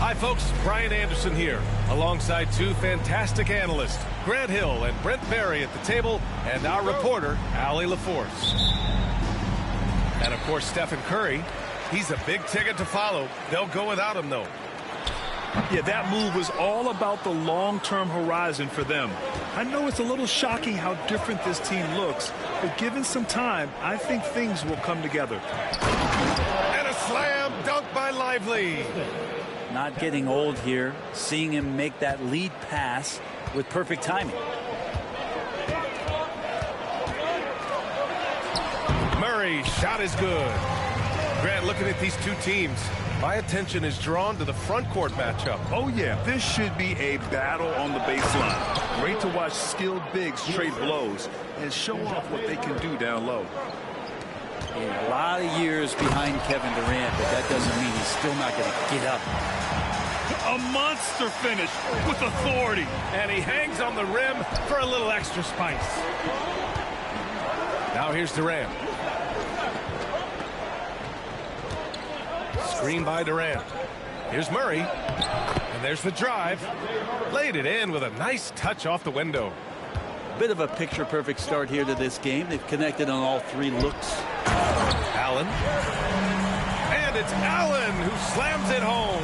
Hi folks, Brian Anderson here, alongside two fantastic analysts, Grant Hill and Brent Barry at the table, and our reporter, Allie LaForce. And of course, Stephen Curry. He's a big ticket to follow. They'll go without him, though. Yeah, that move was all about the long-term horizon for them. I know it's a little shocking how different this team looks, but given some time, I think things will come together. And a slam dunk by Lively. Not getting old here, seeing him make that lead pass with perfect timing. Murray's shot is good. Grant, looking at these two teams, my attention is drawn to the front court matchup. Oh, yeah, this should be a battle on the baseline. Great to watch skilled bigs trade blows and show off what they can do down low. A lot of years behind Kevin Durant, but that doesn't mean he's still not going to get up. A monster finish with authority. And he hangs on the rim for a little extra spice. Now here's Durant. Screen by Durant. Here's Murray. And there's the drive. Laid it in with a nice touch off the window. Bit of a picture-perfect start here to this game. They've connected on all three looks. Allen. And it's Allen who slams it home.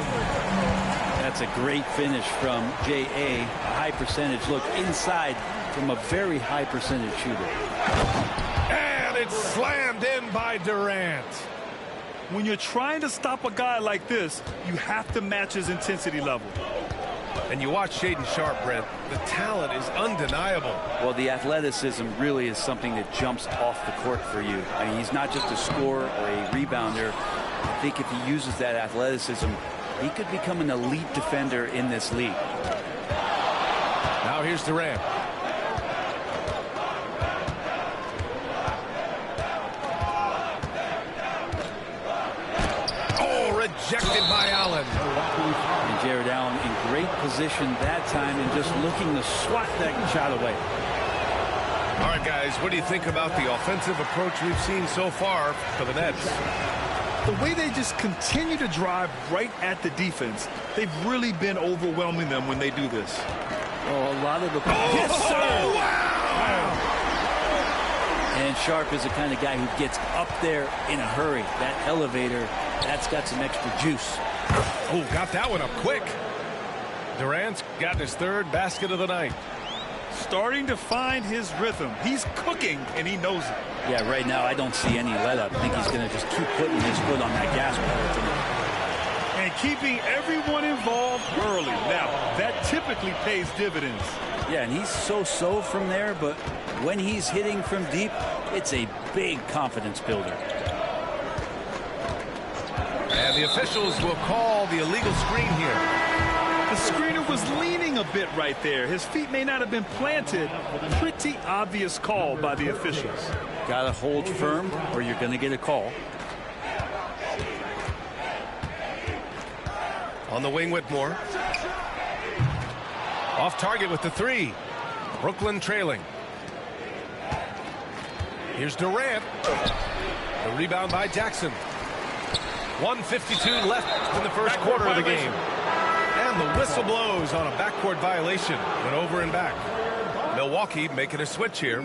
That's a great finish from J.A. High percentage look inside from a very high percentage shooter. And it's slammed in by Durant. When you're trying to stop a guy like this, you have to match his intensity level. And you watch Shaedon Sharpe, Brent. The talent is undeniable. Well, the athleticism really is something that jumps off the court for you. I mean, he's not just a scorer or a rebounder. I think if he uses that athleticism, he could become an elite defender in this league. Now here's Durant. Oh, rejected by Allen. And Jared Allen in great position that time and just looking to swat that shot away. All right, guys, what do you think about the offensive approach we've seen so far for the Nets? The way they just continue to drive right at the defense, they've really been overwhelming them when they do this. Oh, a lot of the... Yes, sir! Wow! And Sharpe is the kind of guy who gets up there in a hurry. That elevator, that's got some extra juice. Oh, got that one up quick. Durant's got his third basket of the night. Starting to find his rhythm. He's cooking, and he knows it. Yeah, right now I don't see any let-up. I think he's going to just keep putting his foot on that gas pedal tonight. And keeping everyone involved early. Now, that typically pays dividends. Yeah, and he's so-so from there, but when he's hitting from deep, it's a big confidence builder. And the officials will call the illegal screen here. The screener was leaning a bit right there. His feet may not have been planted. Pretty obvious call by the officials. Got to hold firm or you're going to get a call. On the wing, Whitmore. Off target with the three. Brooklyn trailing. Here's Durant. The rebound by Jackson. 1:52 left in the first quarter of the game. And the whistle blows on a backcourt violation. Went over and back. Milwaukee making a switch here.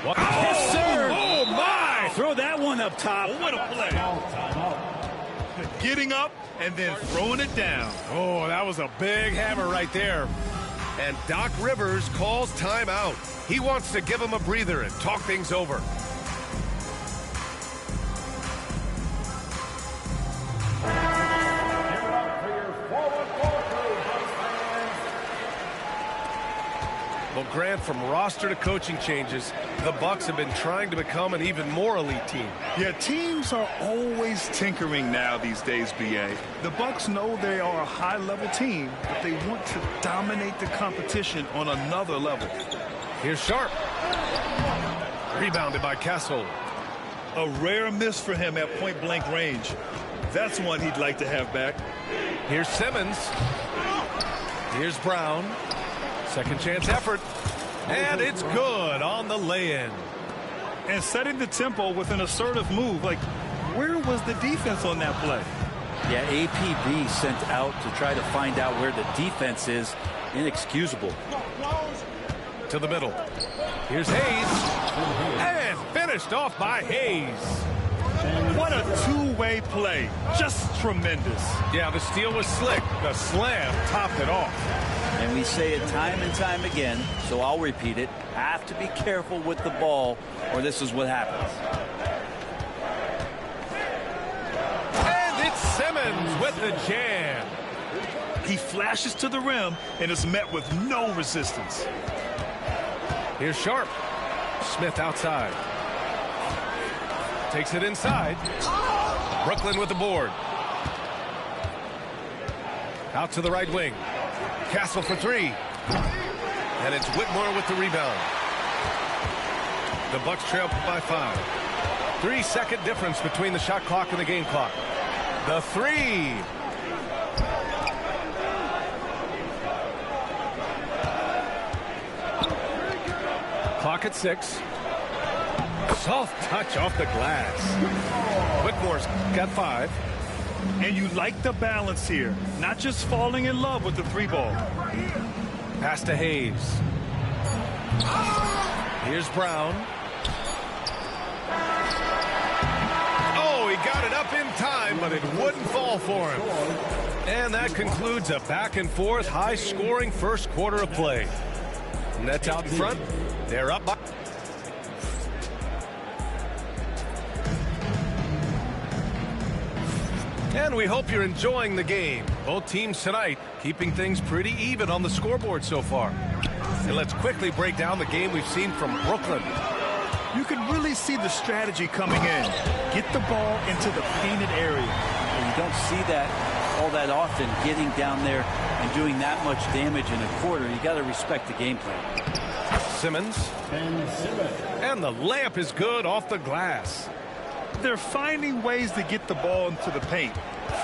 What? Yes, sir. Oh, my! Throw that one up top. What a play. Getting up and then throwing it down. Oh, that was a big hammer right there. And Doc Rivers calls timeout. He wants to give him a breather and talk things over. Well, Grant, from roster to coaching changes, the Bucks have been trying to become an even more elite team. Yeah, teams are always tinkering now these days, B.A. The Bucks know they are a high-level team, but they want to dominate the competition on another level. Here's Sharp. Rebounded by Castle. A rare miss for him at point-blank range. That's one he'd like to have back. Here's Simmons. Here's Brown. Second chance effort. And it's good on the lay-in. And setting the tempo with an assertive move. Like, where was the defense on that play? Yeah, APB sent out to try to find out where the defense is. Inexcusable. To the middle. Here's Hayes. And finished off by Hayes. What a two-way play. Just tremendous. Yeah, the steal was slick. The slam topped it off. And we say it time and time again, so I'll repeat it. Have to be careful with the ball, or this is what happens. And it's Simmons with the jam. He flashes to the rim and is met with no resistance. Here's Sharp. Smith outside. Takes it inside. Brooklyn with the board. Out to the right wing. Castle for three. And it's Whitmore with the rebound. The Bucks trail by 5. 3-second difference between the shot clock and the game clock. The three. Clock at 6. Soft touch off the glass. Whitmore's got 5. And you like the balance here. Not just falling in love with the three ball. Pass to Hayes. Here's Brown. Oh, he got it up in time, but it wouldn't fall for him. And that concludes a back-and-forth, high-scoring first quarter of play. Nets out in front. They're up by... And we hope you're enjoying the game. Both teams tonight keeping things pretty even on the scoreboard so far. And let's quickly break down the game we've seen from Brooklyn. You can really see the strategy coming in. Get the ball into the painted area. And you don't see that all that often, getting down there and doing that much damage in a quarter. You got to respect the game plan. Simmons. And the layup is good off the glass. They're finding ways to get the ball into the paint.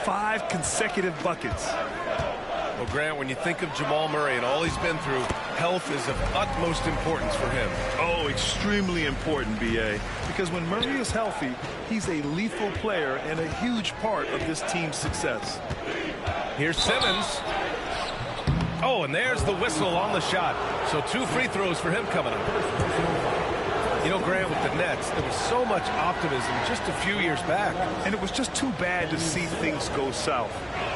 5 consecutive buckets. Well, Grant, when you think of Jamal Murray and all he's been through, health is of utmost importance for him. Oh, extremely important, B.A. Because when Murray is healthy, he's a lethal player and a huge part of this team's success. Here's Simmons. Oh, and there's the whistle on the shot. So 2 free throws for him coming up. You know, Grant, with the Nets, there was so much optimism just a few years back. And it was just too bad to see things go south.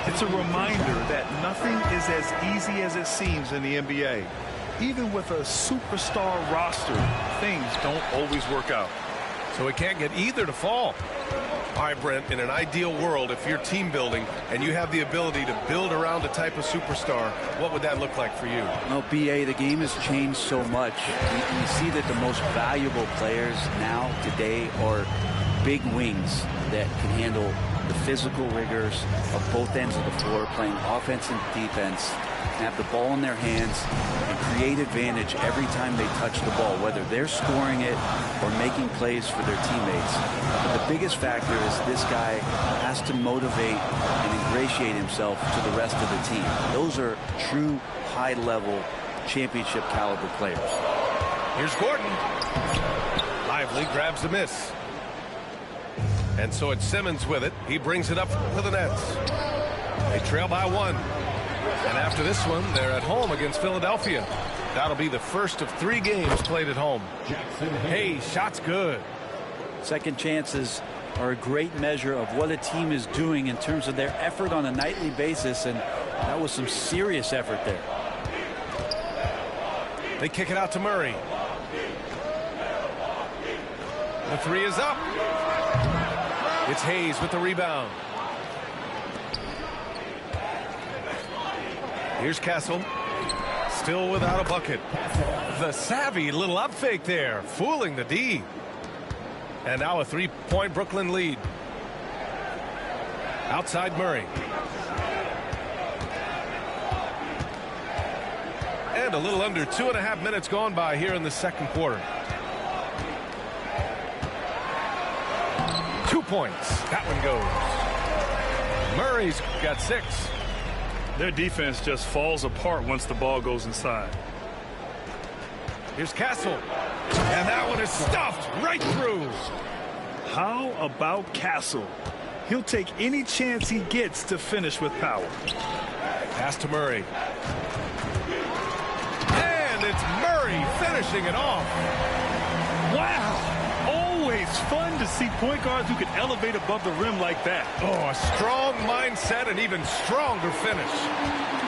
It's a reminder that nothing is as easy as it seems in the NBA. Even with a superstar roster, things don't always work out. So we can't get either to fall. All right, Brent, in an ideal world, if you're team building and you have the ability to build around a type of superstar, what would that look like for you? Well, B.A., the game has changed so much. We see that the most valuable players now, today, are big wings that can handle the physical rigors of both ends of the floor, playing offense and defense, and have the ball in their hands and create advantage every time they touch the ball, whether they're scoring it or making plays for their teammates. But the biggest factor is this guy has to motivate and ingratiate himself to the rest of the team. Those are true high-level championship caliber players. Here's Gordon. Lively grabs the miss. And so it's Simmons with it. He brings it up for the Nets. They trail by 1. And after this one, they're at home against Philadelphia. That'll be the first of 3 games played at home. Hey, shot's good. Second chances are a great measure of what a team is doing in terms of their effort on a nightly basis, and that was some serious effort there. They kick it out to Murray. The 3 is up. It's Hayes with the rebound. Here's Castle. Still without a bucket. The savvy little up fake there, fooling the D. And now a 3-point Brooklyn lead. Outside Murray. And a little under 2.5 minutes gone by here in the second quarter. 2 points. That one goes. Murray's got 6. Their defense just falls apart once the ball goes inside. Here's Castle. And that one is stuffed right through. How about Castle? He'll take any chance he gets to finish with power. Pass to Murray. And it's Murray finishing it off. Wow. Always fun to see point guards who can elevate above the rim like that. Oh, a strong mindset and even stronger finish.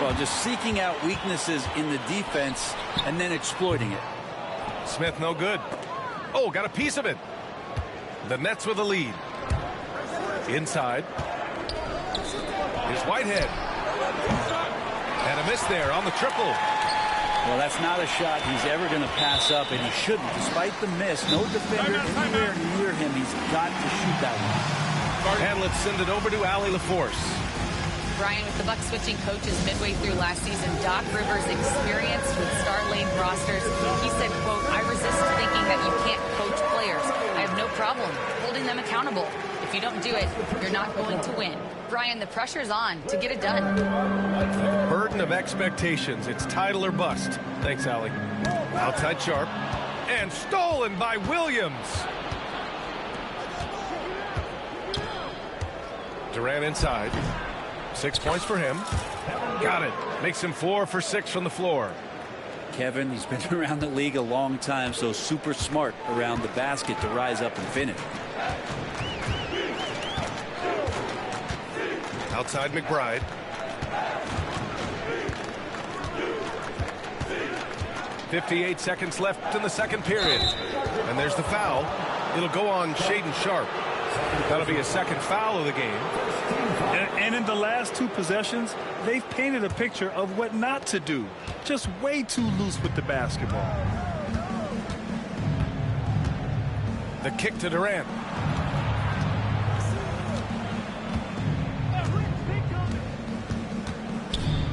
Well, just seeking out weaknesses in the defense and then exploiting it. Smith no good. Oh, got a piece of it. The Nets with a lead. Inside. Here's Whitehead. And a miss there on the triple. Well, that's not a shot he's ever going to pass up, and he shouldn't. Despite the miss, no defender anywhere near him. He's got to shoot that one. And let's send it over to Allie LaForce. Brian, with the Bucks switching coaches midway through last season, Doc Rivers' experience with Star Lane rosters, he said, quote, "I resist thinking that you can't coach players. I have no problem holding them accountable. If you don't do it, you're not going to win." Brian, the pressure's on to get it done. Burden of expectations. It's title or bust. Thanks, Allie. Outside Sharp. And stolen by Williams. Durant inside. 6 points for him. Got it. Makes him 4 for 6 from the floor. Kevin, he's been around the league a long time, so super smart around the basket to rise up and finish. Outside McBride. .58 seconds left in the second period. And there's the foul. It'll go on Shaedon Sharpe. That'll be a second foul of the game. And in the last 2 possessions, they've painted a picture of what not to do. Just way too loose with the basketball. The kick to Durant.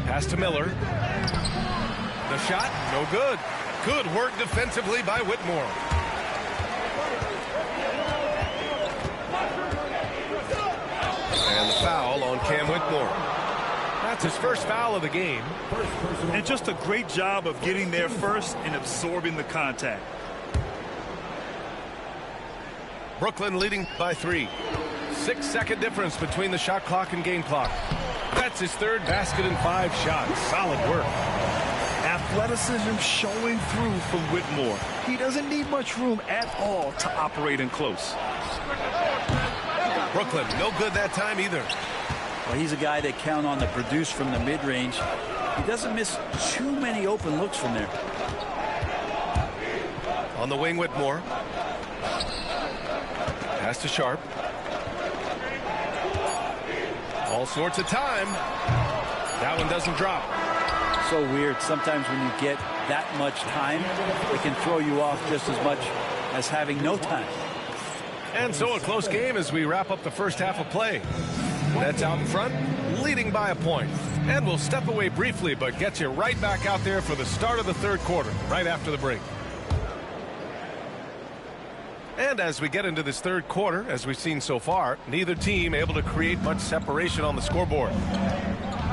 Pass to Miller. The shot, no good. Good work defensively by Whitmore. And the foul on Cam Whitmore. That's his first foul of the game. And just a great job of getting there first and absorbing the contact. Brooklyn leading by 3. 6-second difference between the shot clock and game clock. That's his third basket in 5 shots. Solid work. Athleticism showing through from Whitmore. He doesn't need much room at all to operate in close. Brooklyn, no good that time either. Well, he's a guy they count on to produce from the mid-range. He doesn't miss too many open looks from there. On the wing, Whitmore. Pass to Sharpe. All sorts of time. That one doesn't drop. So weird. Sometimes when you get that much time, it can throw you off just as much as having no time. And so a close game as we wrap up the first half of play. Nets out in front, leading by a point. And we'll step away briefly, but get you right back out there for the start of the third quarter, right after the break. And as we get into this third quarter, as we've seen so far, neither team able to create much separation on the scoreboard.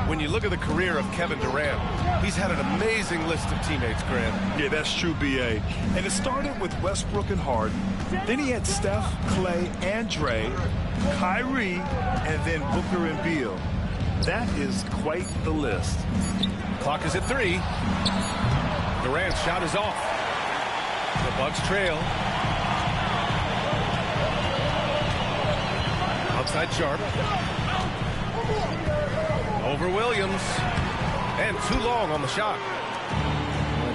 When you look at the career of Kevin Durant, he's had an amazing list of teammates, Grant. Yeah, that's true, B.A. And it started with Westbrook and Harden. Then he had Steph, Clay, and Dre, Kyrie, and then Booker and Beal. That is quite the list. Clock is at 3. Durant's shot is off. The Bucks trail. Outside Sharp. Over Williams. And too long on the shot.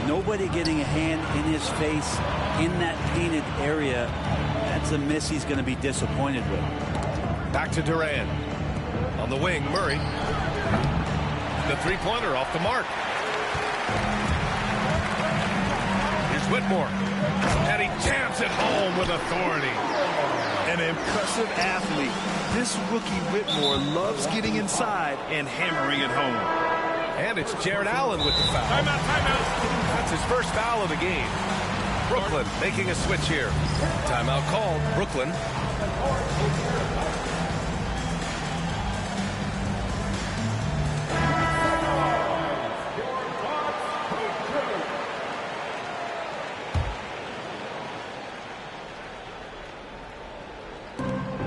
Nobody getting a hand in his face in that painted area. That's a miss he's going to be disappointed with. Back to Durant. On the wing, Murray. The three-pointer off the mark. Here's Whitmore. And he jams it home with authority. An impressive athlete. This rookie Whitmore loves getting inside and hammering it home. And it's Jared Allen with the foul. Timeout, timeout. That's his first foul of the game. Brooklyn making a switch here. Timeout called. Brooklyn.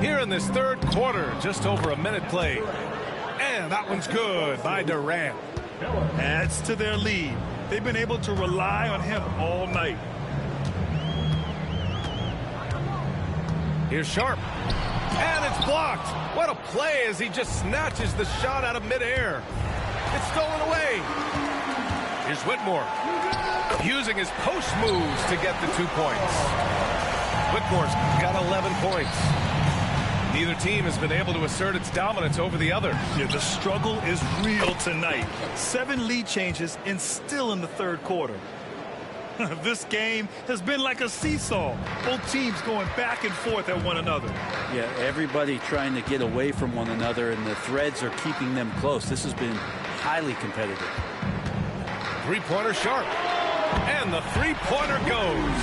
Here in this third quarter, just over a minute played. And that one's good by Durant. Adds to their lead. They've been able to rely on him all night. Here's Sharp. And it's blocked. What a play as he just snatches the shot out of midair. It's stolen away. Here's Whitmore. Using his post moves to get the 2 points. Whitmore's got 11 points. Neither team has been able to assert its dominance over the other. Yeah, the struggle is real tonight. 7 lead changes and still in the third quarter. This game has been like a seesaw. Both teams going back and forth at one another. Yeah, everybody trying to get away from one another, and the threads are keeping them close. This has been highly competitive. Three-pointer Sharp. And the three-pointer goes.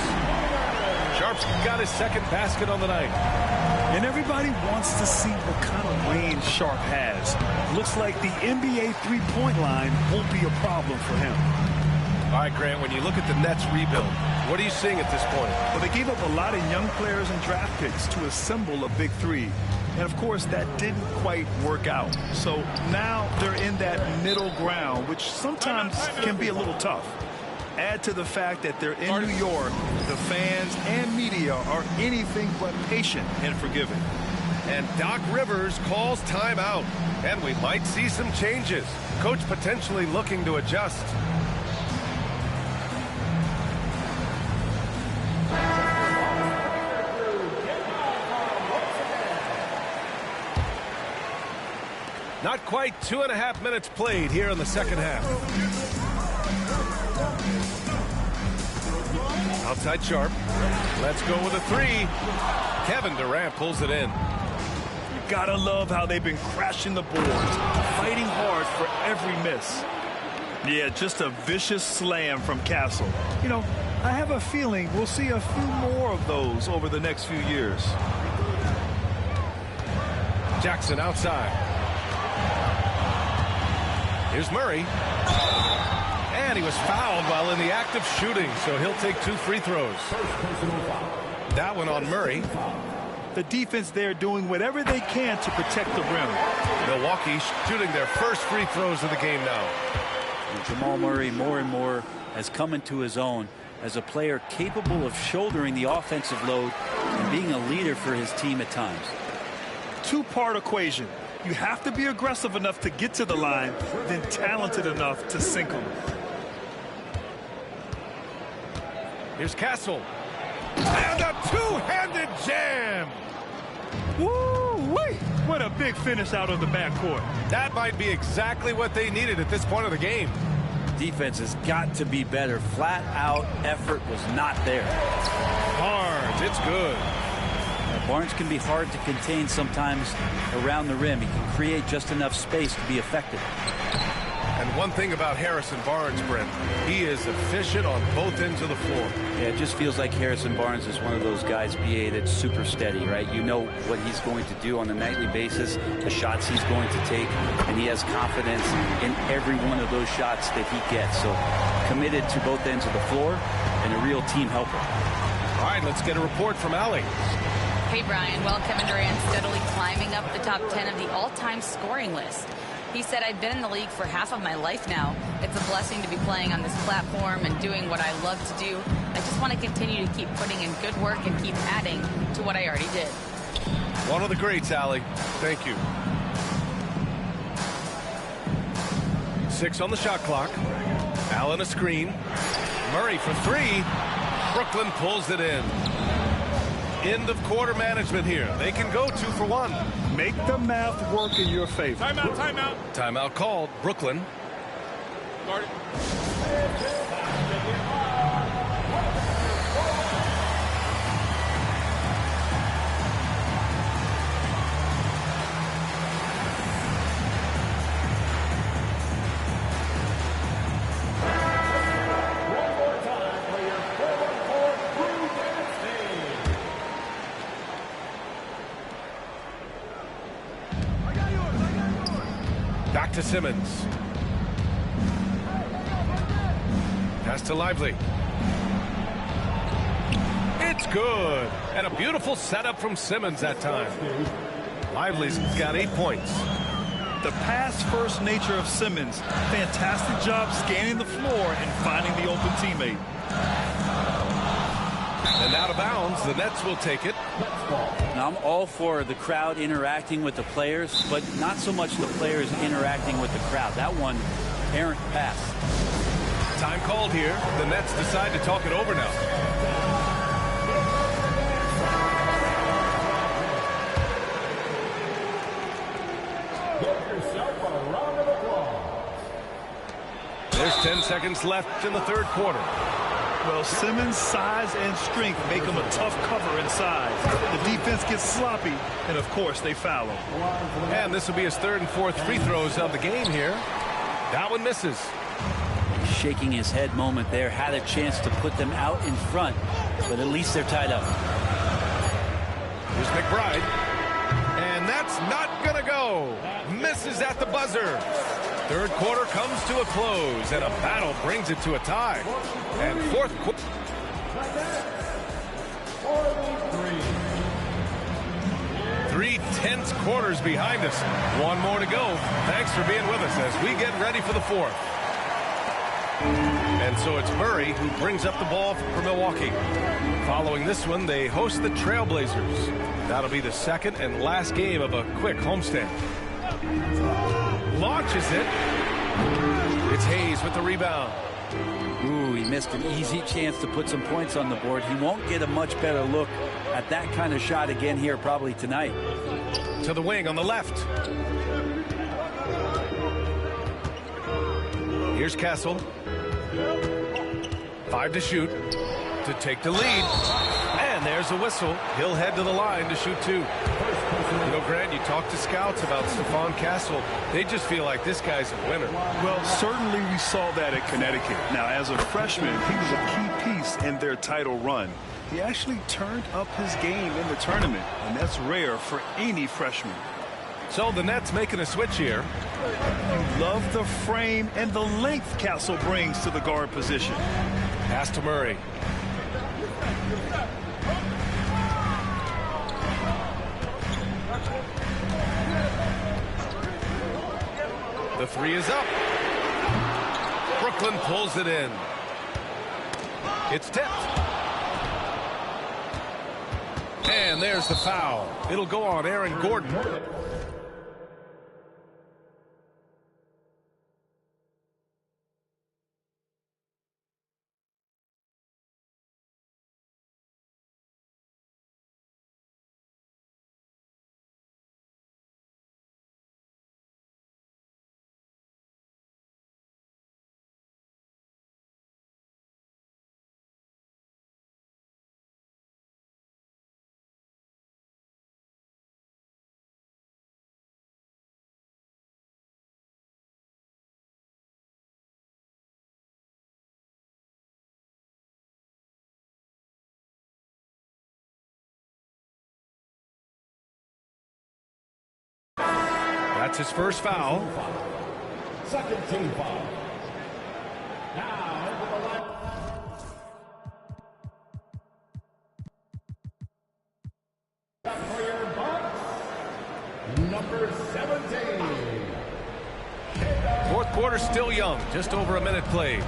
Sharp's got his second basket on the night. And everybody wants to see what kind of range Sharp has. Looks like the NBA three-point line won't be a problem for him. All right, Grant, when you look at the Nets rebuild, what are you seeing at this point? Well, they gave up a lot of young players and draft picks to assemble a big three. And, of course, that didn't quite work out. So now they're in that middle ground, which sometimes can be a little tough. Add to the fact that they're in New York, the fans and media are anything but patient and forgiving. And Doc Rivers calls timeout. And we might see some changes. Coach potentially looking to adjust. Not quite 2.5 minutes played here in the second half. Outside Sharp. Let's go with a three. Kevin Durant pulls it in. You gotta love how they've been crashing the boards, fighting hard for every miss. Yeah, just a vicious slam from Castle. You know, I have a feeling we'll see a few more of those over the next few years. Jackson outside. Here's Murray. And he was fouled while in the act of shooting, so he'll take 2 free throws. That one on Murray. The defense there doing whatever they can to protect the rim. Milwaukee shooting their first free throws of the game now. And Jamal Murray more and more has come into his own as a player capable of shouldering the offensive load and being a leader for his team at times. Two-part equation. You have to be aggressive enough to get to the line, then talented enough to sink them. Here's Castle. And a two-handed jam. Woo-wee! What a big finish out of the backcourt. That might be exactly what they needed at this point of the game. Defense has got to be better. Flat out effort was not there. Barnes, it's good. Barnes can be hard to contain sometimes around the rim. He can create just enough space to be effective. And one thing about Harrison Barnes, Brent, he is efficient on both ends of the floor. Yeah, it just feels like Harrison Barnes is one of those guys, BA, that's super steady, right? You know what he's going to do on a nightly basis, the shots he's going to take, and he has confidence in every one of those shots that he gets. So committed to both ends of the floor and a real team helper. All right, let's get a report from Allie. Hey, Brian. Well, Kevin Durant steadily climbing up the top 10 of the all-time scoring list. He said, I've been in the league for half of my life now. It's a blessing to be playing on this platform and doing what I love to do. I just want to continue to keep putting in good work and keep adding to what I already did. One of the greats, Allie. Thank you. 6 on the shot clock. Allen a screen. Murray for 3. Brooklyn pulls it in. End of quarter management here. They can go 2 for 1. Make the math work in your favor. Timeout, timeout. Timeout called. Brooklyn. Guard. Back to Simmons. Pass to Lively. It's good. And a beautiful setup from Simmons that time. Lively's got 8 points. The pass-first nature of Simmons. Fantastic job scanning the floor and finding the open teammate. And out of bounds, the Nets will take it. Now, I'm all for the crowd interacting with the players, but not so much the players interacting with the crowd. That one, errant pass. Time called here. The Nets decide to talk it over now. There's 10 seconds left in the third quarter. Well, Simmons' size and strength make him a tough cover inside. The defense gets sloppy, and of course they foul him. And this will be his 3rd and 4th free throws of the game here. That one misses. Shaking his head moment there. Had a chance to put them out in front, but at least they're tied up. Here's McBride. And that's not going to go. Misses at the buzzer. Third quarter comes to a close, and a battle brings it to a tie. And fourth quarter. 3 tense quarters behind us. One more to go. Thanks for being with us as we get ready for the fourth. And so it's Murray who brings up the ball for Milwaukee. Following this one, they host the Trailblazers. That'll be the second and last game of a quick homestand. Launches it. It's Hayes with the rebound. Ooh, he missed an easy chance to put some points on the board. He won't get a much better look at that kind of shot again here probably tonight. To the wing on the left. Here's Castle. 5 to shoot. To take the lead. And there's a whistle. He'll head to the line to shoot 2. You know, Grant, you talk to scouts about Stephon Castle. They just feel like this guy's a winner. Well, certainly we saw that at Connecticut. Now, as a freshman, he was a key piece in their title run. He actually turned up his game in the tournament, and that's rare for any freshman. So the Nets making a switch here. You love the frame and the length Castle brings to the guard position. Pass to Murray. The 3 is up. Brooklyn pulls it in. It's tipped. And there's the foul. It'll go on Aaron Gordon. That's his first foul. Second team foul. Now, for your Bucks, number 17. Fourth quarter still young, just over a minute played.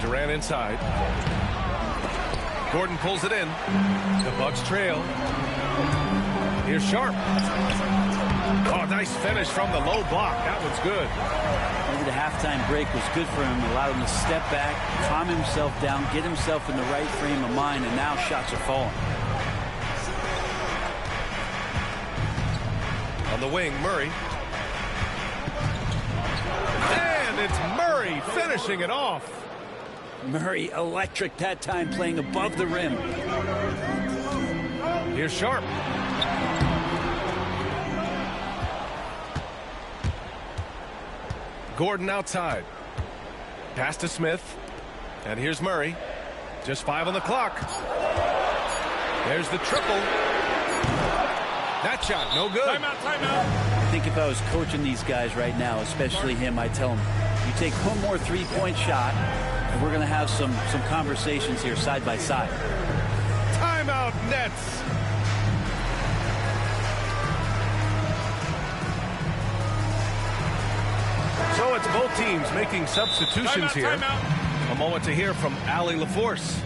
Durant inside. Gordon pulls it in. The Bucks trail. Here's Sharp. Oh, nice finish from the low block. That one's good. Maybe the halftime break was good for him. Allowed him to step back, calm himself down, get himself in the right frame of mind, and now shots are falling. On the wing, Murray. And it's Murray finishing it off. Murray electric that time, playing above the rim. Here's Sharp. Gordon outside. Pass to Smith. And here's Murray. Just 5 on the clock. There's the triple. That shot, no good. Timeout, timeout. I think if I was coaching these guys right now, especially him, I'd tell him, you take one more three-point shot, and we're going to have some conversations here side by side. Timeout, Nets. So it's both teams making substitutions here. A moment to hear from Allie LaForce.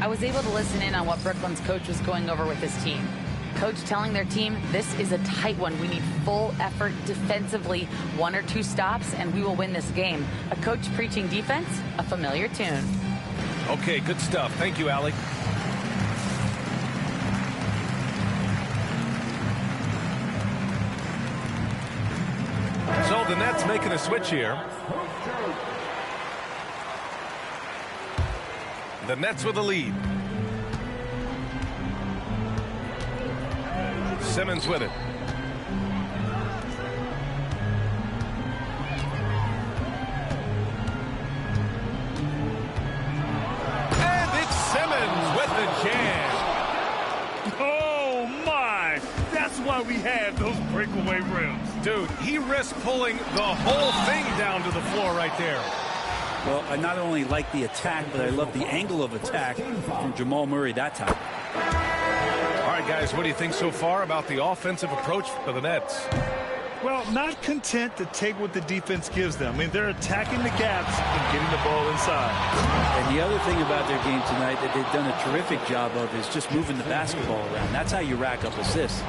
I was able to listen in on what Brooklyn's coach was going over with his team. Coach telling their team, this is a tight one. We need full effort defensively, 1 or 2 stops, and we will win this game. A coach preaching defense, a familiar tune. Okay, good stuff. Thank you, Allie. So the Nets making a switch here. The Nets with a lead. Simmons with it. And it's Simmons with the jam. Oh, my. That's why we have those breakaway rims. Dude, he risked pulling the whole thing down to the floor right there. Well, I not only like the attack, but I love the angle of attack from Jamal Murray that time. All right, guys, what do you think so far about the offensive approach for the Nets? Well, not content to take what the defense gives them. I mean, they're attacking the gaps and getting the ball inside. And the other thing about their game tonight that they've done a terrific job of is just moving the basketball around. That's how you rack up assists.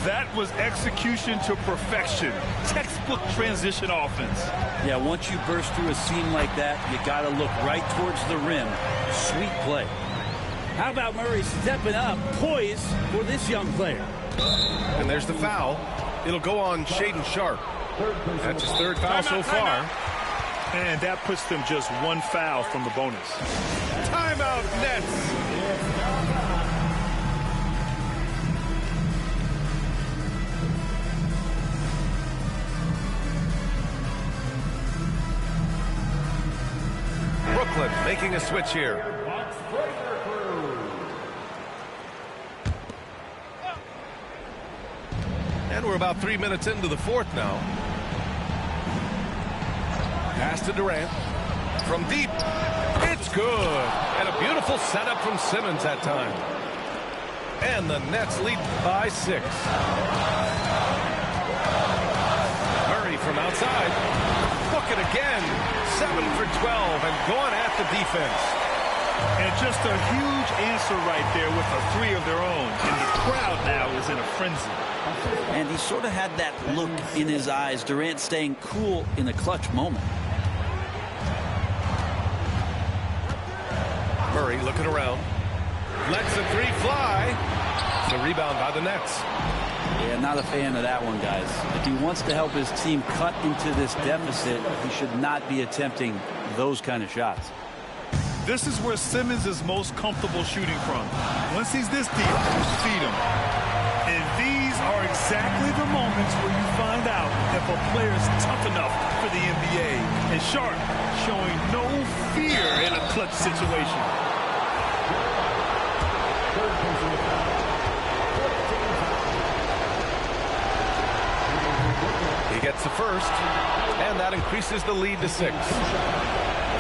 That was execution to perfection. Textbook transition offense. Yeah, once you burst through a seam like that, you got to look right towards the rim. Sweet play. How about Murray stepping up, poised for this young player? And there's the foul. It'll go on Shaedon Sharp. That's his 3rd foul so far. And that puts them just 1 foul from the bonus. Timeout, Nets. Brooklyn making a switch here. And we're about 3 minutes into the 4th now. Pass to Durant. From deep. It's good. And a beautiful setup from Simmons that time. And the Nets lead by 6. Murray from outside. Book it again. 7 for 12 and going at the defense. And just a huge answer right there with a 3 of their own. And the crowd now is in a frenzy. And he sort of had that look in his eyes. Durant staying cool in a clutch moment. Murray looking around. Lets the 3 fly. The rebound by the Nets. Yeah, not a fan of that one, guys. If he wants to help his team cut into this deficit, he should not be attempting those kind of shots. This is where Simmons is most comfortable shooting from. Once he's this deep, feed him. And these are exactly the moments where you find out if a player is tough enough for the NBA. And Sharp showing no fear in a clutch situation. He gets the first, and that increases the lead to 6.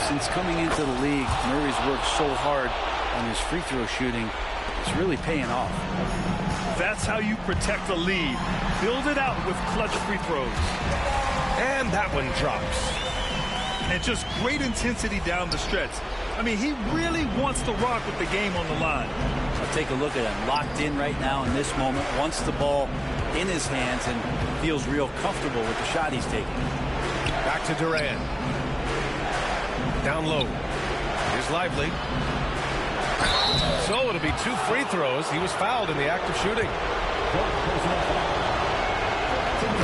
Since coming into the league, Murray's worked so hard on his free throw shooting. It's really paying off. That's how you protect the lead. Build it out with clutch free throws. And that one drops. And just great intensity down the stretch. I mean, he really wants to rock with the game on the line. I'll take a look at him. Locked in right now in this moment. Wants the ball in his hands and feels real comfortable with the shot he's taking. Back to Durant. Down low. Here's Lively. So it'll be 2 free throws. He was fouled in the act of shooting.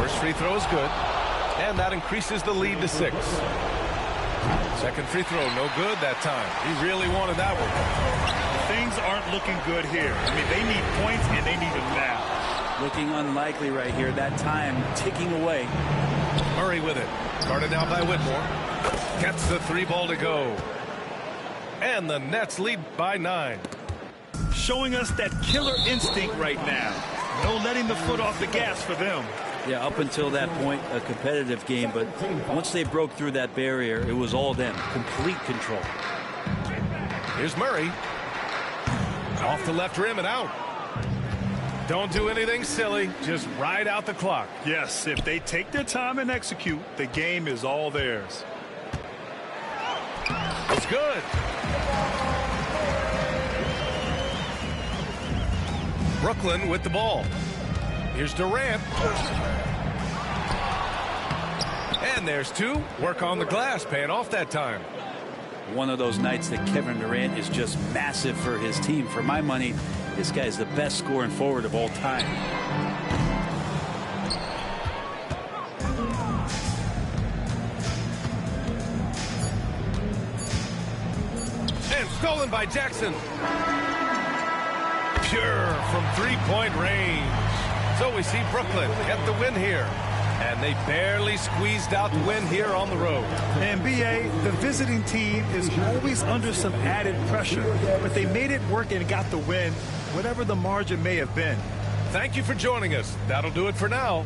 First free throw is good. And that increases the lead to 6. Second free throw, no good that time. He really wanted that one. Things aren't looking good here. I mean, they need points, and they need them now. Looking unlikely right here. That time ticking away. Murray with it. Guarded now by Whitmore. Gets the 3 ball to go. And the Nets lead by 9. Showing us that killer instinct right now. No letting the foot off the gas for them. Yeah, up until that point, a competitive game, but once they broke through that barrier, it was all them. Complete control. Here's Murray. Off the left rim and out. Don't do anything silly. Just ride out the clock. Yes, if they take their time and execute, the game is all theirs. It's good. Brooklyn with the ball. Here's Durant. And there's 2. Work on the glass, paying off that time. One of those nights that Kevin Durant is just massive for his team. For my money, this guy's the best scoring forward of all time. And stolen by Jackson. Pure from 3-point range. So we see Brooklyn get the win here. And they barely squeezed out the win here on the road. NBA, the visiting team is always under some added pressure, but they made it work and got the win, whatever the margin may have been. Thank you for joining us. That'll do it for now.